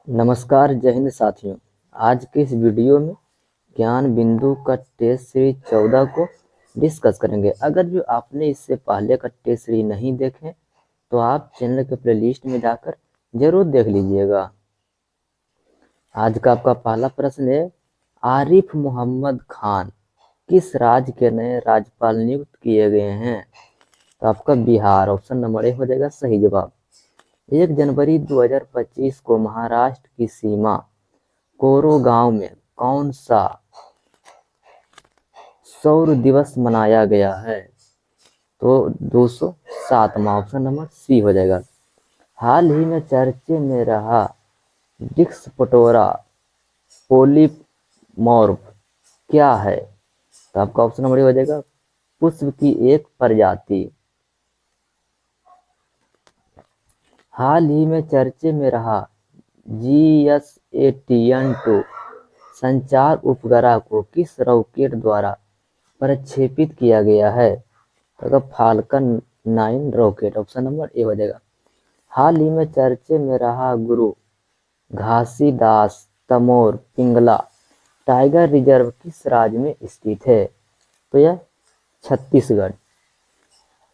नमस्कार, जय हिंद साथियों। आज के इस वीडियो में ज्ञान बिंदु का टेस्ट सीरीज 14 को डिस्कस करेंगे। अगर जो आपने इससे पहले का टेस्ट सीरीज नहीं देखे तो आप चैनल के प्लेलिस्ट में जाकर जरूर देख लीजिएगा। आज का आपका पहला प्रश्न है, आरिफ मोहम्मद खान किस राज्य के नए राज्यपाल नियुक्त किए गए हैं? तो आपका बिहार, ऑप्शन नंबर ए हो जाएगा सही जवाब। 1 जनवरी 2025 को महाराष्ट्र की सीमा कोरेगांव में कौन सा सौर दिवस मनाया गया है? तो 207वां, ऑप्शन नंबर सी हो जाएगा। हाल ही में चर्चे में रहा डिस्कप्टोरा पोलीमॉर्फ क्या है? तो आपका ऑप्शन नंबर ए हो जाएगा पुष्प की एक प्रजाति। हाल ही में चर्चे में रहा GSATN-2 संचार उपग्रह को किस रॉकेट द्वारा प्रक्षेपित किया गया है? तो falcon 9 rocket, option number A हो जाएगा। हाल ही में चर्चे में रहा गुरु घासीदास तमोर पिंगला टाइगर रिजर्व किस राज्य में स्थित है? तो यह छत्तीसगढ़।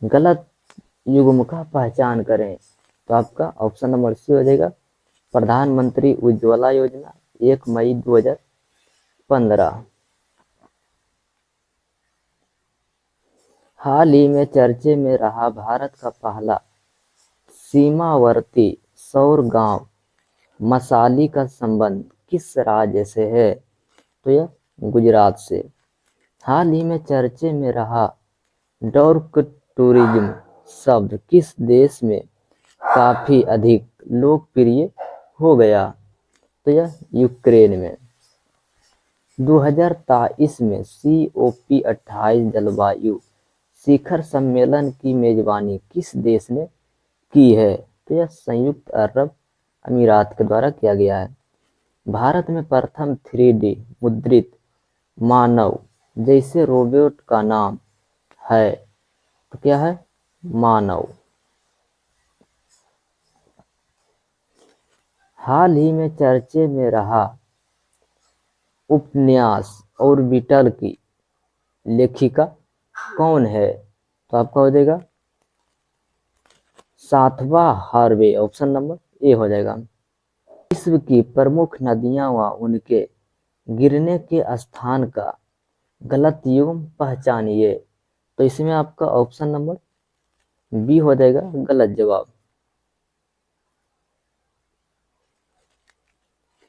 गलत युग्म का पहचान करें। तो आपका ऑप्शन नंबर सी हो जाएगा प्रधानमंत्री उज्ज्वला योजना 1 मई 2015। हाल ही में चर्चे में रहा भारत का पहला सीमावर्ती सौर गांव मसाली का संबंध किस राज्य से है? तो यह गुजरात से। हाल ही में चर्चे में रहा डार्क टूरिज्म शब्द किस देश में काफी अधिक लोकप्रिय हो गया? तो यह यूक्रेन में। 2023 में COP28 जलवायु शिखर सम्मेलन की मेजबानी किस देश ने की है? तो यह संयुक्त अरब अमीरात के द्वारा किया गया है। भारत में प्रथम 3D मुद्रित मानव जैसे रोबोट का नाम है? तो क्या है? मानव। हाल ही में चर्चे में रहा उपन्यास ऑर्बिटल की लेखिका कौन है? तो आपका हो जाएगा सातवा हार्वे, ऑप्शन नंबर ए हो जाएगा। विश्व की प्रमुख नदियां व उनके गिरने के स्थान का गलत युग्म पहचानिए। तो इसमें आपका ऑप्शन नंबर बी हो जाएगा गलत जवाब।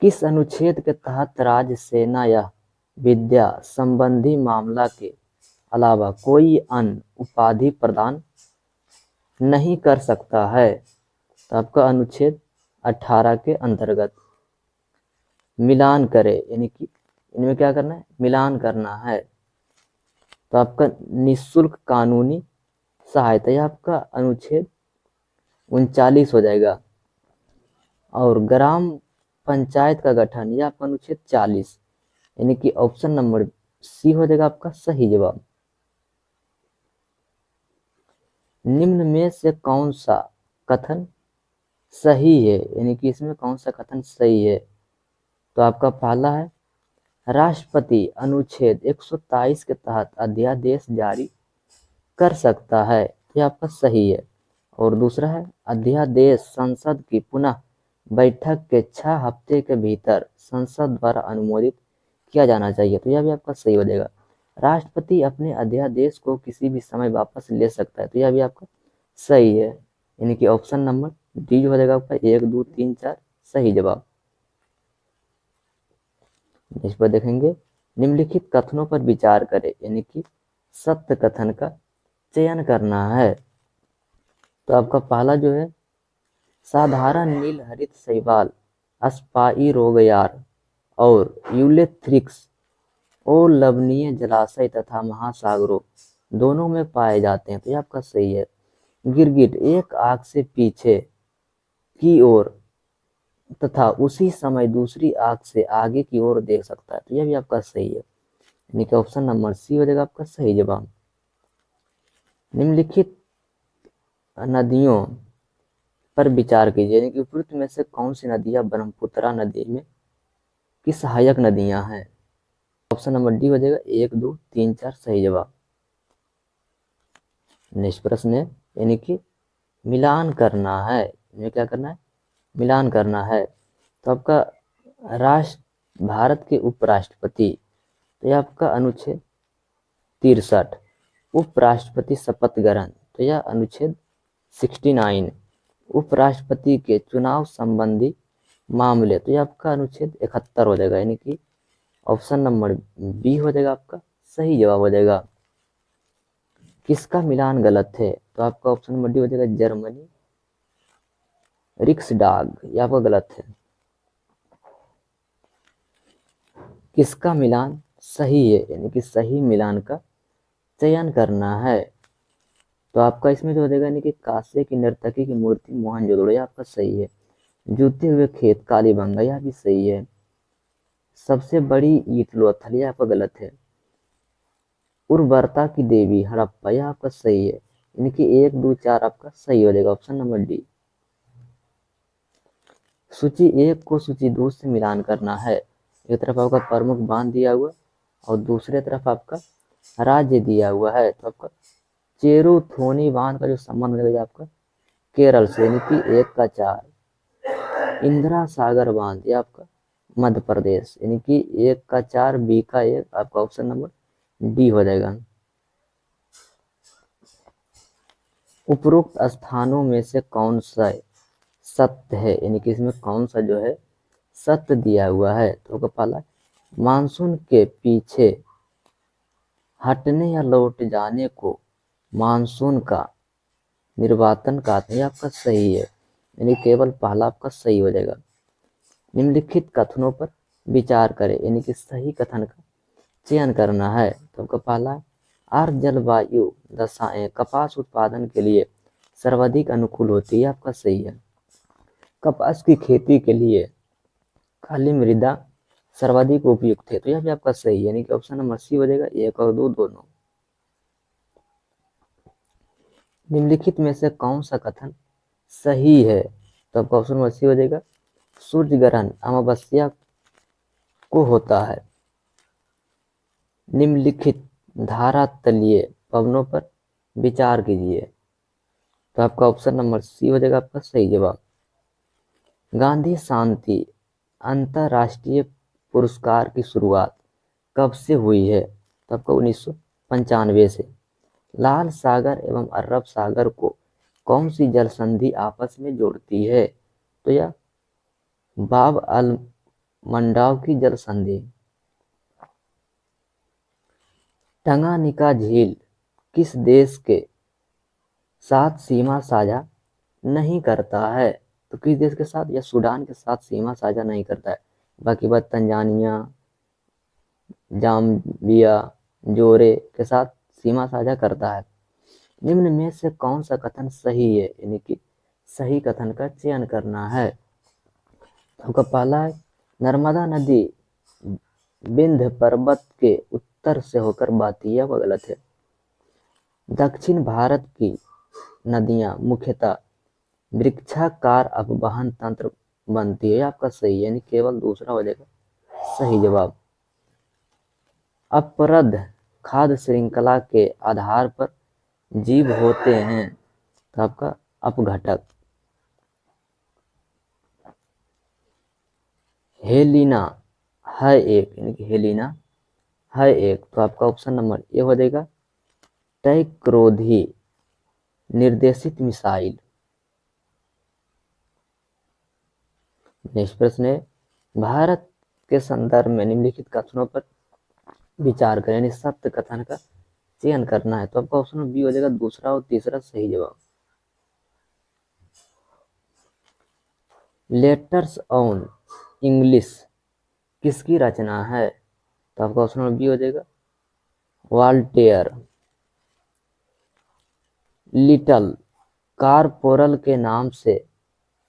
किस अनुच्छेद के तहत राज्य सेना या विद्या संबंधी मामला के अलावा कोई अन्य उपाधि प्रदान नहीं कर सकता है? तो आपका अनुच्छेद 18 के अंतर्गत मिलान करे, यानी कि इनमें क्या करना है? मिलान करना है। तो आपका निःशुल्क कानूनी सहायता, यह आपका अनुच्छेद 39 हो जाएगा। और ग्राम पंचायत का गठन, यह आपका अनुच्छेद 40, यानी कि ऑप्शन नंबर सी हो जाएगा आपका सही जवाब। निम्न में से कौन सा कथन सही है, यानी कि इसमें कौन सा कथन सही है? तो आपका पहला है राष्ट्रपति अनुच्छेद 123 के तहत अध्यादेश जारी कर सकता है, यह आपका सही है। और दूसरा है अध्यादेश संसद की पुनः बैठक के 6 हफ्ते के भीतर संसद द्वारा अनुमोदित किया जाना चाहिए, तो यह भी आपका सही हो जाएगा। राष्ट्रपति अपने अध्यादेश को किसी भी समय वापस ले सकता है, तो यह भी आपका सही है, यानी कि ऑप्शन नंबर डी हो जाएगा आपका 1 2 3 4 सही जवाब। इस पर देखेंगे निम्नलिखित कथनों पर विचार करें, यानी कि सत्य कथन का चयन करना है। तो आपका पहला जो है साधारण नील हरित शैवाल स्पाइरोगयार और यूलेथ्रिक्स और लवणीय जलाशय तथा महासागरों दोनों में पाए जाते हैं, तो ये आपका सही है। गिरगिट एक आंख से पीछे की ओर तथा उसी समय दूसरी आंख से आगे की ओर देख सकता है, तो यह भी आपका सही है, यानी कि ऑप्शन नंबर सी हो जाएगा आपका सही जवाब। निम्नलिखित नदियों पर विचार कीजिए, यानी कि उपरोक्त में से कौन सी नदियां ब्रह्मपुत्रा नदी में की सहायक नदियां हैं। ऑप्शन नंबर डी हो जाएगा 1, 2, 3, 4 सही जवाब। नेक्स्ट प्रश्न है, यानी कि मिलान करना है, ये क्या करना है, मिलान करना है। तो आपका भारत के उपराष्ट्रपति, तो यह आपका अनुच्छेद 63। उपराष्ट्रपति शपथ ग्रहण, तो यह अनुच्छेद 69। उपराष्ट्रपति के चुनाव संबंधी मामले, तो यह आपका अनुच्छेद 71 हो जाएगा, यानी कि ऑप्शन नंबर बी हो जाएगा आपका सही जवाब हो जाएगा। किसका मिलान गलत है, तो आपका ऑप्शन नंबर डी हो जाएगा जर्मनी रिक्सडाग, यह आपका गलत है। किसका मिलान सही है, यानी कि सही मिलान का चयन करना है। तो आपका इसमें जो हो जाएगा, यानी कि कांसे की नर्तकी की मूर्ति मोहनजोदड़ो, यह आपका सही है। जूते हुए खेत कालीबंगा, यह भी सही है। सबसे बड़ी ईंट लोथल, यह आपका गलत है। उर्वरता की देवी हड़प्पा, यह आपका सही है, यानी कि 1, 2, 4 आपका सही हो जाएगा, ऑप्शन नंबर डी। सूची 1 को सूची 2 से मिलान करना है। एक तरफ आपका प्रमुख बांध दिया हुआ और दूसरे तरफ आपका राज्य दिया हुआ है। तो आपका चेरुथोनी बांध का जो संबंध रहेगा आपका केरल से, यानी कि 1 का 4। इंदिरा सागर बांध, ये आपका मध्य प्रदेश, यानी कि 1 का 4, बी का 1, आपका ऑप्शन नंबर डी हो जाएगा। उपरोक्त स्थानों में से कौन सा सत्य है, यानी कि इसमें कौन सा जो है सत्य दिया हुआ है। तो पहला, मानसून के पीछे हटने या लौट जाने को मानसून का निर्वातन कहते हैं, आपका सही है, यानी केवल पहला आपका सही हो जाएगा। निम्नलिखित कथनों पर विचार करें, यानी कि सही कथन का चयन करना है। तो आपका पहला, आर्द्र जलवायु दशाएं कपास उत्पादन के लिए सर्वाधिक अनुकूल होती है, आपका सही है। कपास की खेती के लिए काली मृदा सर्वाधिक उपयुक्त है, तो यह भी आपका सही है, यानी कि ऑप्शन नंबर सी हो जाएगा, 1 और 2 दोनों। निम्नलिखित में से कौन सा कथन सही है, तो आपका ऑप्शन नंबर सी हो जाएगा, सूर्य ग्रहण अमावस्या को होता है। निम्नलिखित धारा तलीय पवनों पर विचार कीजिए, तो आपका ऑप्शन नंबर सी हो जाएगा आपका सही जवाब। गांधी शांति अंतरराष्ट्रीय पुरस्कार की शुरुआत कब से हुई है, तो आपका 1995 से। लाल सागर एवं अरब सागर को कौन सी जल संधि आपस में जोड़ती है, तो यह बाब अल मंडाव की जल संधि। टंगानिका झील किस देश के साथ सीमा साझा नहीं करता है, तो किस देश के साथ, या सूडान के साथ सीमा साझा नहीं करता है। बाकी बात तंजानिया, जाम्बिया, जोरे के साथ सीमा साझा करता है। निम्न में से कौन सा कथन सही है, यानी कि सही कथन का चयन करना है। तो पहला है, नर्मदा नदी विंध्य पर्वत के उत्तर से होकर बहती है, वह गलत है। दक्षिण भारत की नदियां मुख्यतः वृक्षाकार अपवहन तंत्र बनती है, आपका सही है, यानी केवल दूसरा हो जाएगा सही जवाब। अपरद खाद्य श्रृंखला के आधार पर जीव होते हैं, तो आपका अपघटक। हेलिना है एक, यानी कि हेलिना है एक, तो आपका ऑप्शन नंबर ए हो जाएगा तयक्रोधी निर्देशित मिसाइल। नेक्स्ट प्रश्न है, भारत के संदर्भ में निम्नलिखित कथनों पर विचार करें, यानी सत्य कथन का चयन करना है। तो आपका ऑप्शन बी हो जाएगा दूसरा और तीसरा सही जवाब। लेटर्स ऑन इंग्लिश किसकी रचना है, तो आपका ऑप्शन नंबर बी हो जाएगा वॉल्टेयर। लिटल कारपोरल के नाम से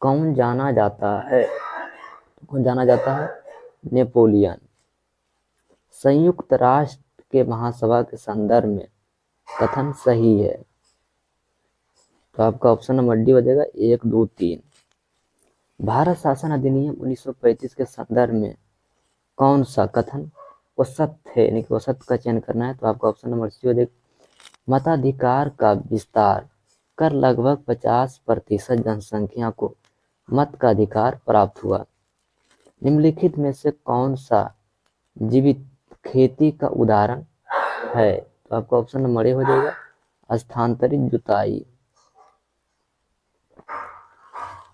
कौन जाना जाता है, कौन जाना जाता है, नेपोलियन। संयुक्त राष्ट्र के महासभा के संदर्भ में कथन सही है। तो आपका ऑप्शन नंबर डी हो जाएगा 1, 2, 3। भारत शासन अधिनियम 1935 के संदर्भ में कौन सा कथन औसत है, यानी कि औसत का चयन करना है। तो आपका ऑप्शन नंबर सी हो जाएगा, मताधिकार का विस्तार कर लगभग 50% जनसंख्या को मत का अधिकार प्राप्त हुआ। निम्नलिखित में से कौन सा जीवित खेती का उदाहरण है। तो आपका ऑप्शन नंबर ए हो जाएगा, स्थानांतरित जुताई।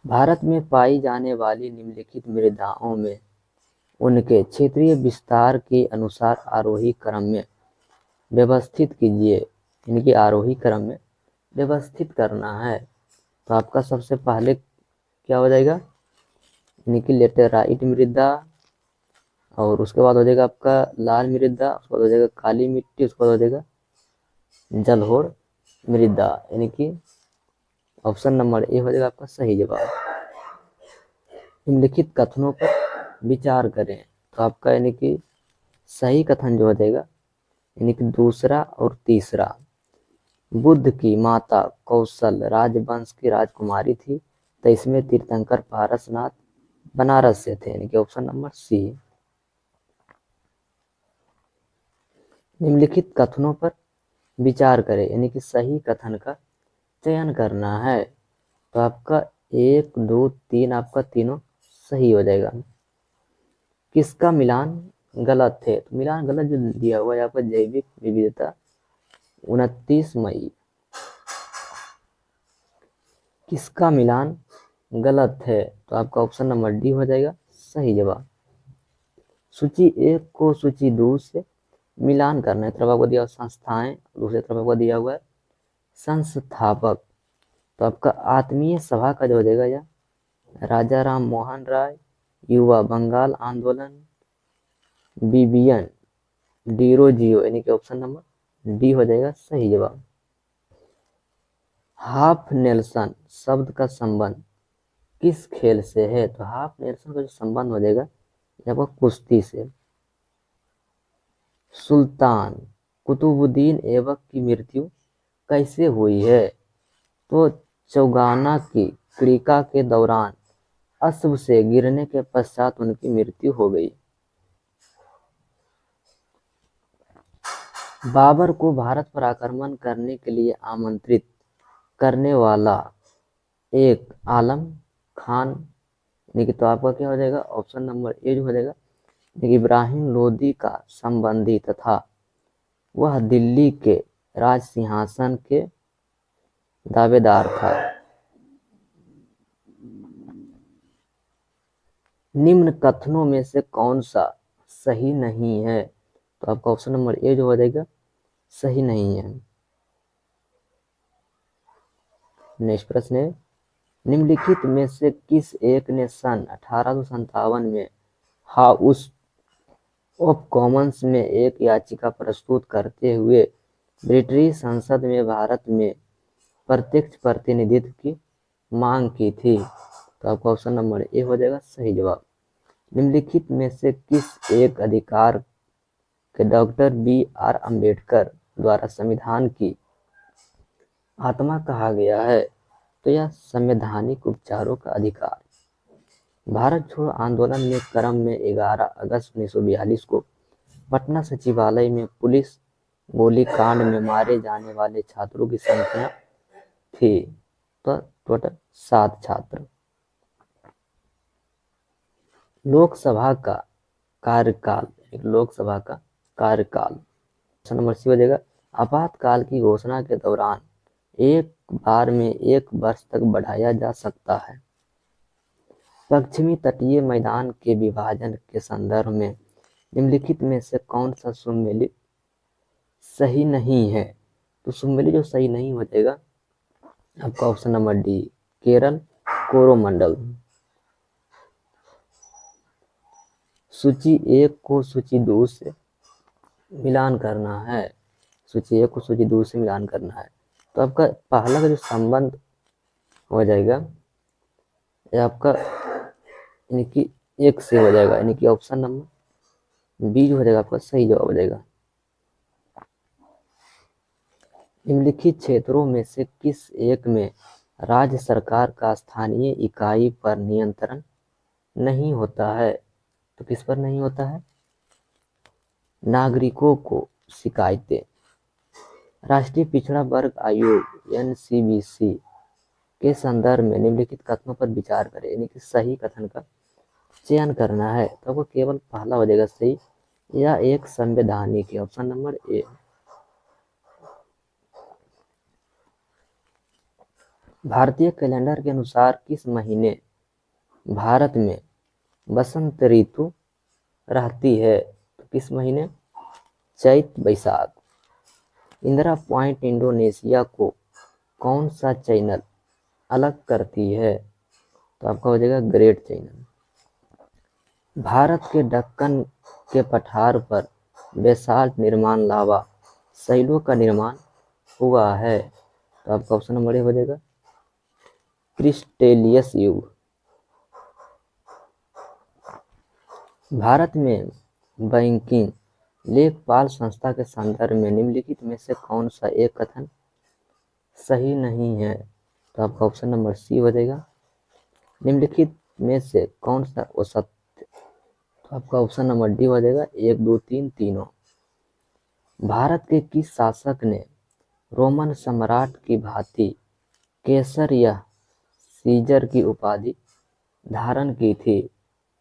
भारत में पाई जाने वाली निम्नलिखित मृदाओं में उनके क्षेत्रीय विस्तार के अनुसार आरोही क्रम में व्यवस्थित कीजिए, यानी कि आरोही क्रम में व्यवस्थित करना है। तो आपका सबसे पहले क्या हो जाएगा, यानी कि लेटेराइट मृदा, और उसके बाद हो जाएगा आपका लाल मृदा, उसके बाद हो जाएगा काली मिट्टी, उसके बाद हो जाएगा जलोढ़ मृदा, यानी कि ऑप्शन नंबर ए हो जाएगा आपका सही जवाब। निम्नलिखित कथनों पर विचार करें। तो आपका यानी कि सही कथन जो हो जाएगा, यानी कि दूसरा और तीसरा। बुद्ध की माता कौशल राजवंश की राजकुमारी थी, तो इसमें तीर्थंकर पारसनाथ बनारस से थे, यानी कि ऑप्शन नंबर सी। निम्नलिखित कथनों पर विचार करें, यानी कि सही कथन का चयन करना है। तो आपका 1, 2, 3 आपका तीनों सही हो जाएगा। किसका मिलान गलत है। तो मिलान गलत जो दिया हुआ है यहाँ पर जैविक विविधता 29 मई। किसका मिलान गलत है। तो आपका ऑप्शन नंबर डी हो जाएगा सही जवाब। सूची 1 को सूची 2 से मिलान करना है। तरफ आपको दिया हुआ संस्थाएं, दूसरी तरफ आपको दिया हुआ है संस्थापक। तो आपका आत्मीय सभा का जो हो जाएगा या राजा राम मोहन राय, युवा बंगाल आंदोलन, बीबीएन डीरोजियो, यानी कि ऑप्शन नंबर डी हो जाएगा सही जवाब। हाफ नेल्सन शब्द का संबंध किस खेल से है। तो हाफ नेल्सन का जो संबंध हो जाएगा ये आपका कुश्ती से। सुल्तान कुतुबुद्दीन ऐबक की मृत्यु कैसे हुई है। तो चौगाना की क्रीका के दौरान अश्व से गिरने के पश्चात उनकी मृत्यु हो गई। बाबर को भारत पर आक्रमण करने के लिए आमंत्रित करने वाला एक आलम खान, यानी तो आपका क्या हो जाएगा ऑप्शन नंबर ए जो हो जाएगा, इब्राहिम लोदी का संबंधी तथा वह दिल्ली के राज सिंहासन के दावेदार था। निम्न कथनों में से कौन सा सही नहीं है। तो आपका ऑप्शन नंबर ए जो हो जाएगा सही नहीं है। नेक्स्ट प्रश्न है, निम्नलिखित में से किस एक ने सन 1857 में हाउस ऑफ कॉमन्स में एक याचिका प्रस्तुत करते हुए ब्रिटिश संसद में भारत में प्रत्यक्ष प्रतिनिधित्व की मांग की थी। तो आपका ऑप्शन नंबर ए हो जाएगा सही जवाब। निम्नलिखित में से किस एक अधिकार के डॉक्टर बी.आर. अम्बेडकर द्वारा संविधान की आत्मा कहा गया है। तो यह संवैधानिक उपचारों का अधिकार। भारत छोड़ो आंदोलन में क्रम में 11 अगस्त 1942 को पटना सचिवालय में पुलिस गोलीकांड में मारे जाने वाले छात्रों की संख्या थी। तो टोटल 7 छात्र। लोकसभा का कार्यकाल, लोकसभा का कार्यकाल ऑप्शन नंबर सी हो जाएगा, आपातकाल की घोषणा के दौरान एक बार में 1 वर्ष तक बढ़ाया जा सकता है। पश्चिमी तटीय मैदान के विभाजन के संदर्भ में निम्नलिखित में से कौन सा सुमेलित सही नहीं है। तो सुमेलित जो सही नहीं हो जाएगा आपका option number D, Kerala Coromandel. सूची 1 को सूची 2 से मिलान करना है। सूची 1 को सूची 2 से मिलान करना है। तो आपका पहला का जो संबंध हो जाएगा ये आपका यानी कि 1 से हो जाएगा, यानी कि ऑप्शन नंबर बी जो हो जाएगा आपका सही जवाब हो जाएगा। निम्नलिखित क्षेत्रों में से किस एक में राज्य सरकार का स्थानीय इकाई पर नियंत्रण नहीं होता है? तो किस पर नहीं होता है? नागरिकों को शिकायतें। राष्ट्रीय पिछड़ा वर्ग आयोग NCBC के संदर्भ में निम्नलिखित कथनों पर विचार करें, यानी कि सही कथन का चयन करना है। तो आपको केवल पहला हो जाएगा सही, या एक संवैधानिक है, ऑप्शन नंबर ए। भारतीय कैलेंडर के अनुसार किस महीने भारत में बसंत ऋतु रहती है? तो किस महीने? चैत बैसाख। इंदिरा पॉइंट इंडोनेशिया को कौन सा चैनल अलग करती है? तो आपका हो जाएगा ग्रेट चैनल। भारत के दक्कन के पठार पर बेसाल्ट निर्माण लावा शैलों का निर्माण हुआ है। तो आपका ऑप्शन नंबर ए हो जाएगा क्रिस्टेलियस युग। भारत में बैंकिंग लेखपाल संस्था के संदर्भ में निम्नलिखित में से कौन सा एक कथन सही नहीं है? तो आपका ऑप्शन नंबर सी हो जाएगा निम्नलिखित में से कौन सा असत्य? तो आपका ऑप्शन नंबर डी हो जाएगा 1 2 3 तीनों। भारत के किस शासक ने रोमन सम्राट की भांति केसर या सीजर की उपाधि धारण की थी?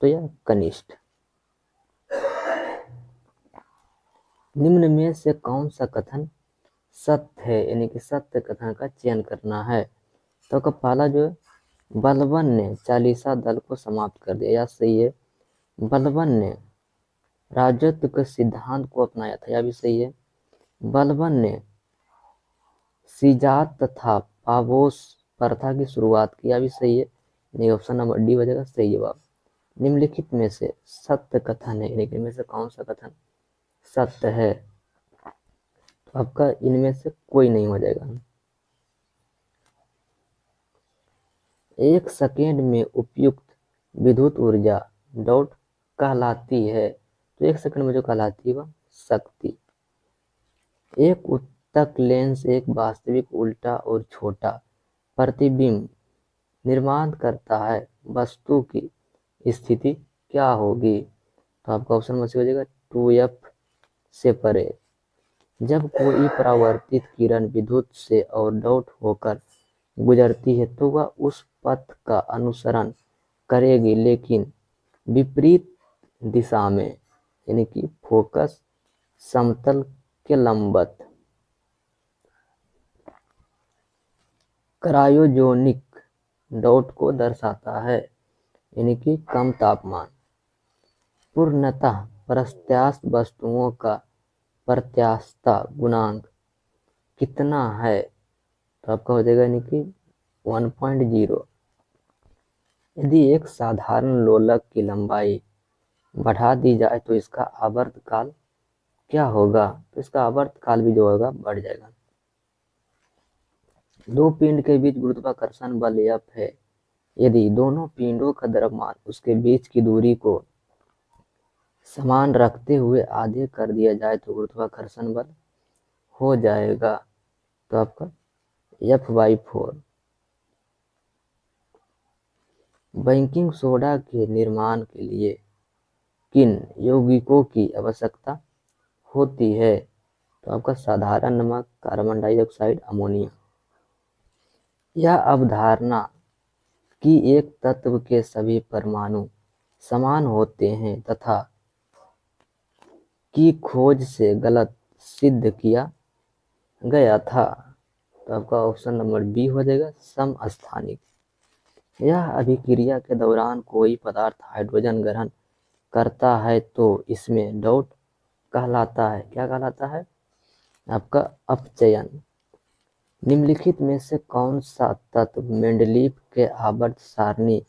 तो यह कनिष्ठ। निम्न में से कौन सा कथन सत्य है, यानी कि सत्य कथन का चयन करना है? तो का पहला जो है बलबन ने चालीसा दल को समाप्त कर दिया, यह सही है। बलबन ने राजत्व के सिद्धांत को अपनाया था, यह भी सही है। बलबन ने सिजात तथा पाबोस प्रथा की शुरुआत की, यह भी सही है। यानी ऑप्शन नंबर डी हो जाएगा सही जवाब। निम्नलिखित में से सत्य कथन है, यानी कि इनमें से कौन सा कथन सत्य है? तो आपका इनमें से कोई नहीं हो जाएगा। 1 सेकेंड में उपयुक्त विद्युत ऊर्जा डॉट कहलाती है। तो 1 सेकेंड में जो कहलाती है वह शक्ति। एक उत्तक लेंस एक वास्तविक उल्टा और छोटा प्रतिबिंब निर्माण करता है, वस्तु की स्थिति क्या होगी? तो आपका ऑप्शन में से हो जाएगा 2F से परे। जब कोई परावर्तित किरण विद्युत से और डॉट होकर गुजरती है तो वह उस पथ का अनुसरण करेगी, लेकिन विपरीत दिशा में, यानी कि फोकस समतल के लंबवत। क्रायोजेनिक डॉट को दर्शाता है, यानी कि कम तापमान। पूर्णतः प्रत्यास्थ वस्तुओं का प्रत्यास्थता गुणांक कितना है? तो आपका हो जाएगा यानी कि 1.0। यदि एक साधारण लोलक की लंबाई बढ़ा दी जाए तो इसका आवर्तकाल क्या होगा? तो इसका आवर्तकाल भी जो होगा बढ़ जाएगा। दो पिंड के बीच गुरुत्वाकर्षण बल F है। यदि दोनों पिंडों का द्रव्यमान उसके बीच की दूरी को समान रखते हुए आधे कर दिया जाए तो गुरुत्वाकर्षण बल हो जाएगा। तो आपका F/4। बेकिंग सोडा के निर्माण के लिए किन यौगिकों की आवश्यकता होती है? तो आपका साधारण नमक, कार्बन डाइऑक्साइड, अमोनिया। यह अवधारणा कि एक तत्व के सभी परमाणु समान होते हैं तथा की खोज से गलत सिद्ध किया गया था। तो आपका ऑप्शन नंबर बी हो जाएगा समस्थानिक। यह अभिक्रिया के दौरान कोई पदार्थ हाइड्रोजन ग्रहण करता है तो इसमें डॉट कहलाता है, क्या कहलाता है? आपका अपचयन। निम्नलिखित में से कौन सा तत्व मेंडलीव के आवर्त सारणी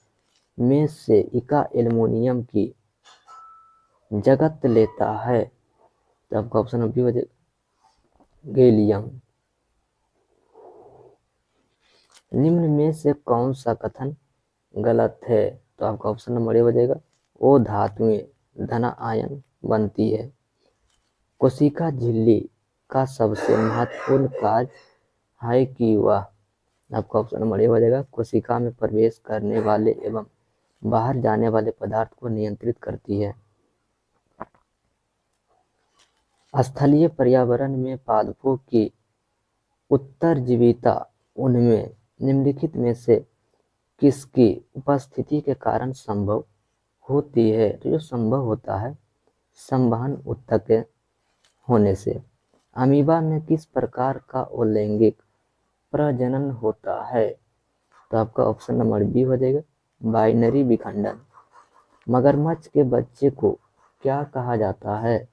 में से इका एल्युमिनियम की जगत लेता है? तो आपका ऑप्शन बी हो जाएगा गैलियम। निम्न में से कौन सा कथन गलत है? तो आपका ऑप्शन नंबर ए हो जाएगा ओ धातुएं धन आयन बनती है। कोशिका झिल्ली का सबसे महत्वपूर्ण कार्य है कि वह, आपका ऑप्शन नंबर ए हो जाएगा, कोशिका में प्रवेश करने वाले एवं बाहर जाने वाले पदार्थ को नियंत्रित करती है। स्थलीय पर्यावरण में पादपों की उत्तरजीविता उनमें निम्नलिखित में से किसकी उपस्थिति के कारण संभव होती है? तो जो संभव होता है संवहन ऊतक के होने से। अमीबा में किस प्रकार का अलैंगिक प्रजनन होता है? तो आपका ऑप्शन नंबर बी हो जाएगा, बाइनरी विखंडन। मगरमच्छ के बच्चे को क्या कहा जाता है?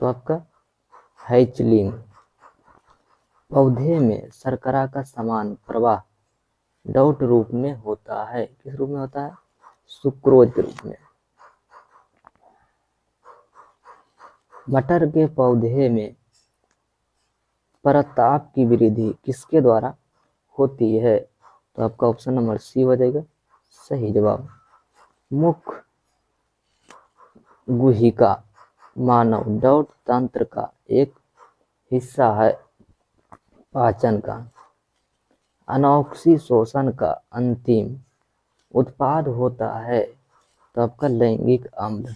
तो आपका हैचलिंग। पौधे में शर्करा का समान प्रवाह डॉट रूप में होता है। किस रूप में होता है? सुक्रोज के रूप में। मटर के पौधे में परताप की वृद्धि किसके द्वारा होती है? तो आपका ऑप्शन नंबर सी हो जाएगा सही जवाब। मुख गुहिका मानव डॉट तंत्र का एक हिस्सा है पाचन का। अनॉक्सी शोषण का अंतिम उत्पाद होता है। तो आपका लैंगिक अम्ल।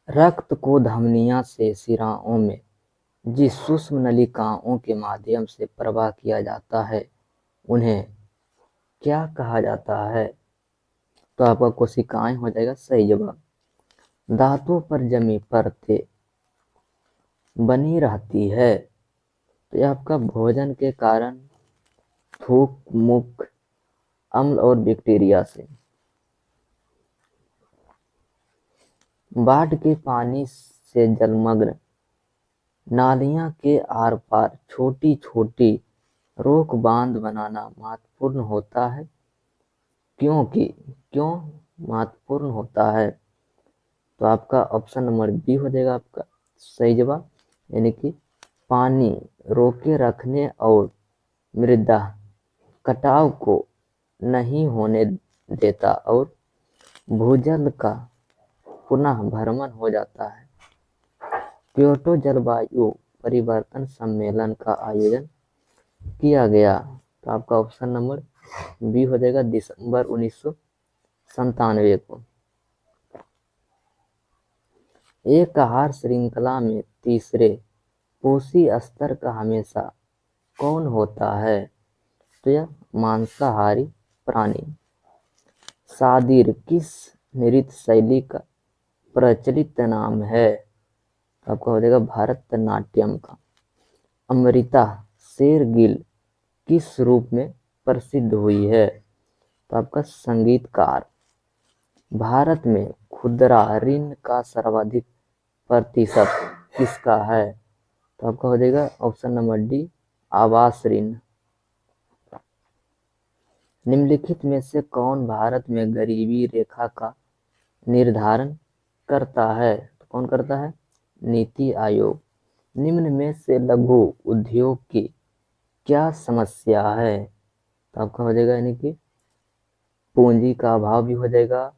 रक्त को धमनियों से शिराओं में जिस सूक्ष्म नलिकाओं के माध्यम से प्रवाह किया जाता है उन्हें क्या कहा जाता है? तो आपका कोशिकाएं हो जाएगा सही जवाब। दांतों पर जमी परतें बनी रहती है। तो यह आपका भोजन के कारण थूक, मुख अम्ल और बैक्टीरिया से। बाढ़ के पानी से जलमग्न नालियों के आर पार छोटी छोटी रोक बांध बनाना महत्वपूर्ण होता है। क्यों महत्वपूर्ण होता है? तो आपका ऑप्शन नंबर बी हो जाएगा आपका सही जवाब, यानी कि पानी रोके रखने और मृदा कटाव को नहीं होने देता और भूजल का पुनः भ्रमण हो जाता है। क्योटो जलवायु परिवर्तन सम्मेलन का आयोजन किया गया। तो आपका ऑप्शन नंबर बी हो जाएगा दिसंबर 1997 को। एक आहार श्रृंखला में तीसरे पोषी स्तर का हमेशा कौन होता है? तो यह मांसाहारी प्राणी। सादिर किस नृत्य शैली का प्रचलित नाम है? आपका हो जाएगा भरतनाट्यम का। अमृता शेरगिल किस रूप में प्रसिद्ध हुई है? तो आपका संगीतकार। भारत में खुदरा ऋण का सर्वाधिक प्रतिशत किसका है? तो आपका हो जाएगा ऑप्शन नंबर डी, आवास ऋण। निम्नलिखित में से कौन भारत में गरीबी रेखा का निर्धारण करता है? तो कौन करता है? नीति आयोग। निम्न में से लघु उद्योग की क्या समस्या है? तो आपका हो जाएगा यानी कि पूंजी का अभाव भी हो जाएगा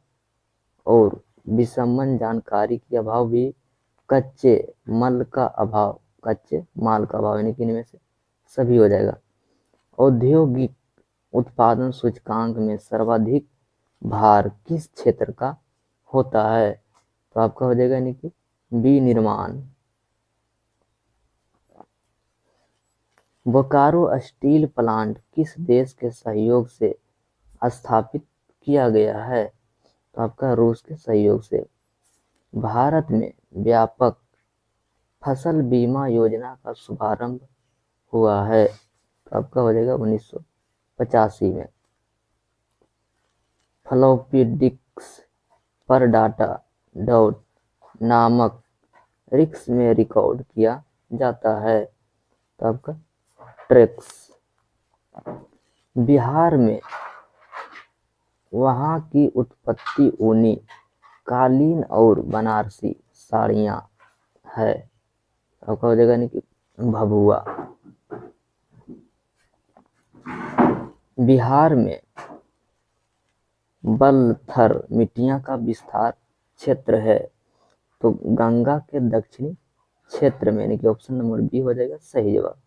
और विषमन जानकारी के अभाव भी, कच्चे माल का अभाव यानी कि इनमें से सभी हो जाएगा। औद्योगिक उत्पादन सूचकांक में सर्वाधिक भार किस क्षेत्र का होता है? तो आपका हो जाएगा यानी कि विनिर्माण। बोकारो स्टील प्लांट किस देश के सहयोग से स्थापित किया गया है? तो आपका रूस के सहयोग से। भारत में व्यापक फसल बीमा योजना का शुभारंभ हुआ है। तो आपका हो जाएगा 1985 में। फ्लॉपी डिस्क पर डाटा डॉट नामक रिक्स में रिकॉर्ड किया जाता है। तो आपका ट्रेक्स। बिहार में वहाँ की उत्पत्ति ऊनी कालीन और बनारसी साड़ियाँ है। आपका हो जाएगा यानी कि भभुआ। बिहार में बलथर मिट्टियाँ का विस्तार क्षेत्र है। तो गंगा के दक्षिणी क्षेत्र में, यानी कि ऑप्शन नंबर बी हो जाएगा सही जवाब।